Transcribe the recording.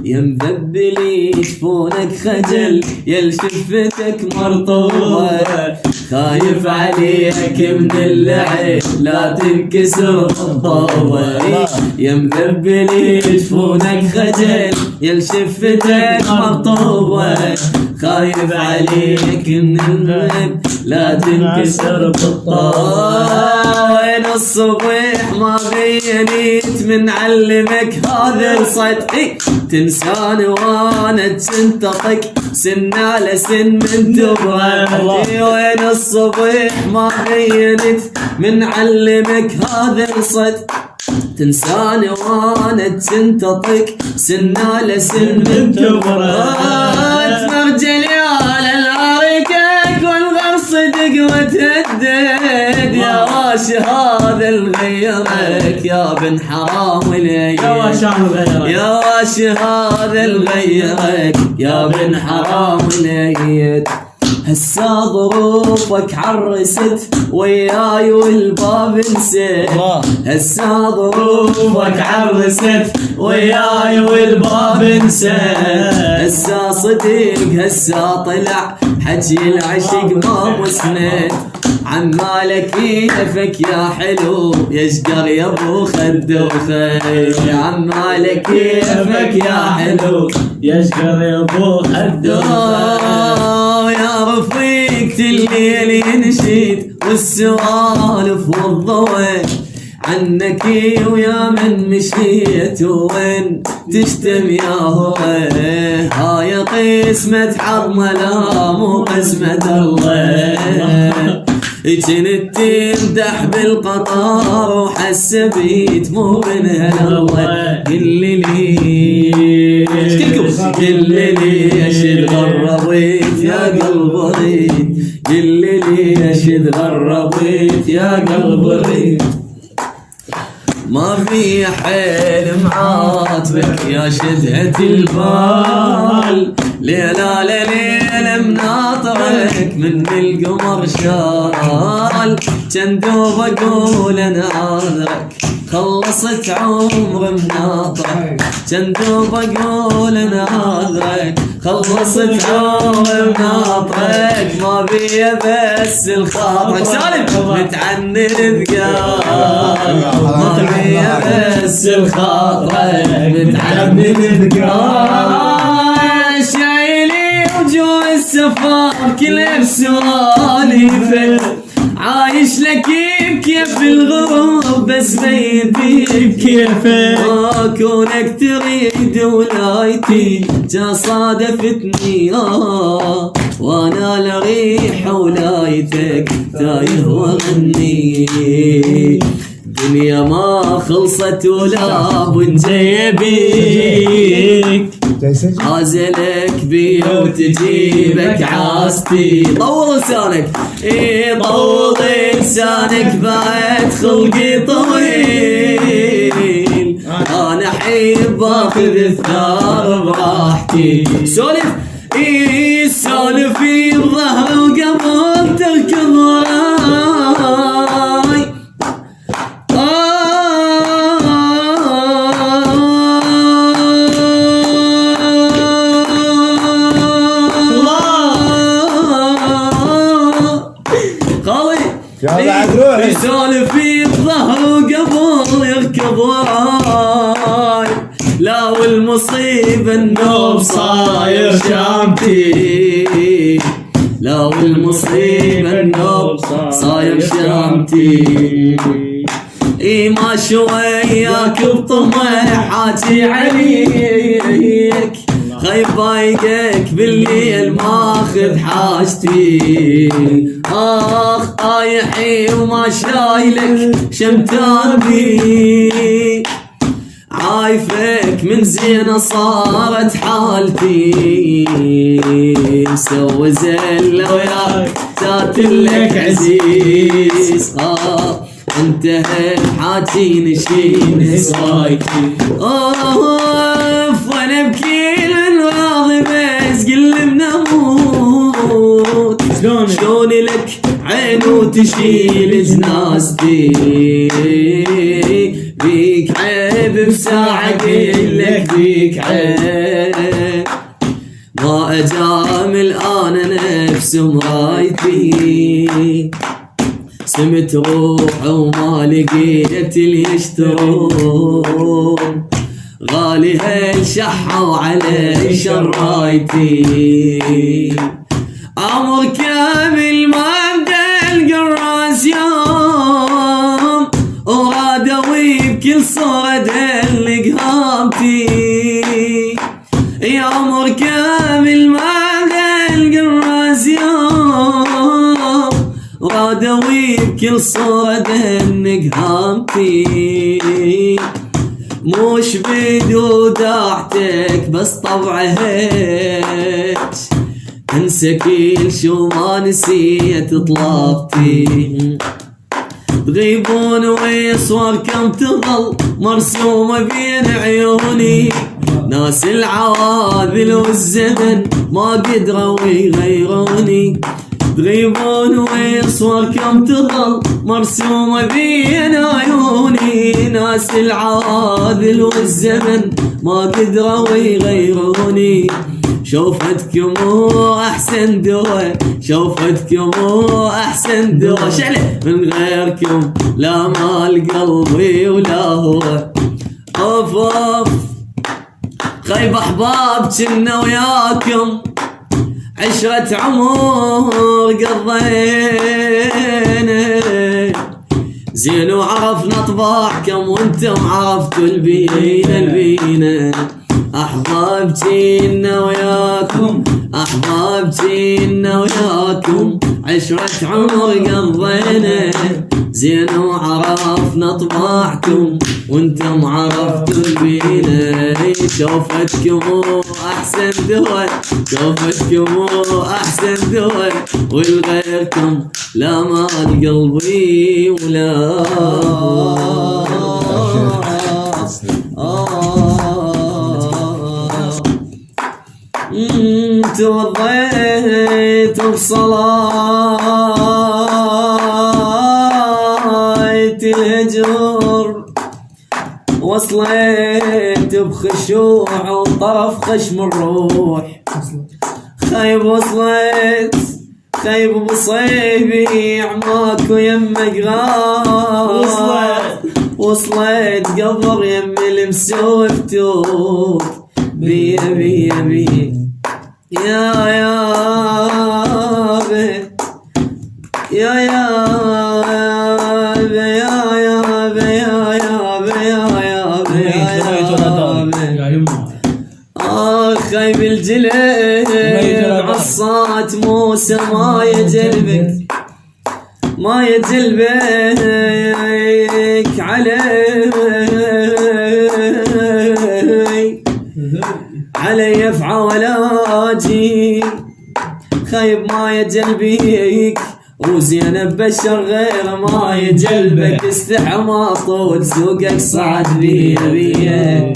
يا مذبلي جفونك خجل، يا لشفتك مرطوبة، خايف عليك من اللعب لا تنكسر الضوبة. يا مذبلي جفونك خجل، يا لشفتك مرطوبة، خايف عليك من اللعب لا تنكسر بالطوبة. وين الصبح ما بينيت من علمك هذا الصد، تنساني وانا تنتطق سن على سن من تبغى. وين الصبح ما بينت من علمك هذا الصد، تنساني وانا تنتطق سن على سن من تبغى. تمرجل على العركك والغر صدق وتهدد، يا واش هذا الغيرك يا بن حرام وليد، يا واش هذا الغيرك يا بن حرام وليد. هسا ظروفك عرست وياي والباب نسيت، هسا ظروفك عرست وياي والباب نسيت. هسا صديق هسا طلع حجي العشق ما مسند، عمالك كيفك يا حلو يشقر يا ابو خد وخي، عمالك كيفك يا حلو يشقر يا ابو خد وخي. يا رفيقة الليل ينشيد والسوالف والضوء عنك ويا من مشيت وين تشتم يا هو. هاي قسمة عظمة لا مو قسمة الله، كنت تمدح بالقطار وحسبيت مو من الله. قل لي ليش تغربت يا قلب ريد، قل لي ليش تغربت يا قلب ريد. ما في حيل معاتبك يا شدهة البال، ليلة ليلة مناطرك من القمر شال. جندوب اقول انا عذرك خلصت عمر مناطرك، جندوب اقول انا عذرك خلصت عمر مناطرك. ما بي بس الخاطر سالم متعنن ثقال، ما بي بس الخاطر متعنن ثقال. شايلي وجوه السفار كل بسواليفك، عايش لك بكيف الغروب بس بيدي بكيفك. ما كونك تريد ولايتي جا صادفتني وانا لريح ولايتك تايه وغني. دنيا ما خلصت ولا بنجيبك، عازلك بي وتجيبك عاستي. طول لسانك طول لسانك بعد خلقي طويل، انا حيب باخذ الثار براحتي. سولف سولف في الظهر وقبل تركض وراي. يسولف في الظهر وقبل يركض وراي، لا والمصيبة النوب صاير شامتي، لا والمصيبة النوب صاير شامتي. ما شوياك بطمع حاجي عليك، خايف ضايقك بالليل ماخذ حاجتي. طايحي وما شايلك شمتان بيك، عايفك من زينة صارت حالتي. مسوي زلة وياك ساتلك عزيز، انتهى حاجي نشين سوايتي. وانا بكيل من راضي بس قل بنموت. شلون لك عين وتشيل جنازتي، بيك عيب بساعة قلك بيك عيب، ما أجامل أنا نفس مرايتي، سمت روح وما لقيت اللي يشترون، غالي هالشحة وعلي شرايتي، عمر كامل ما بدل الراس يوم، ورادوي بكل صورة دلق هامتي، يا عمر كامل ما بدل الراس يوم، ورادوي بكل صورة دلق هامتي، موش بدو داعتك بس طبع هيك، انسى كل شو ما نسيت طلبتي، تغيبون ويصور كم تظل مرسومة بين عيوني، ناس العواذل والزمن ما قدروا يغيروني، تغيبون ويصور كم تظل مرسومة بين عيوني، ناس العواذل والزمن ما قدروا يغيروني، شوفتكم احسن دوا، شوفتكم احسن دوا، شعله من غيركم لا مال قلبي ولا هو، اوف اوف خيب احباب كنا وياكم عشرة عمر قضينا، زين وعرفنا طباعكم وانتم عرفتوا البينا، احباب جينا وياكم، احباب جينا وياكم عشرة عمر قضينا، زين وعرفنا طباعكم وانتم عرفتوا البينا، شوفتكم احسن دول، شوفتكم احسن دول، والغيركم لا مال قلبي ولا توضيت بصلاة الهجر، وصليت بخشوع وطرف خشم الروح، خيب وصليت خيب بصيبي عماك ويمك غار، وصليت قبر يم المسوف توب بيا بيا بيا يا بي يا بي يا بي خيب الجليل عصات موسى ما يجلبك ما يجلبك علي يفعى ولا اجي، خيب ما يجلبيك وزينب بشر غير ما يجلبك، استحى ما طول سوقك صعد بيا بيا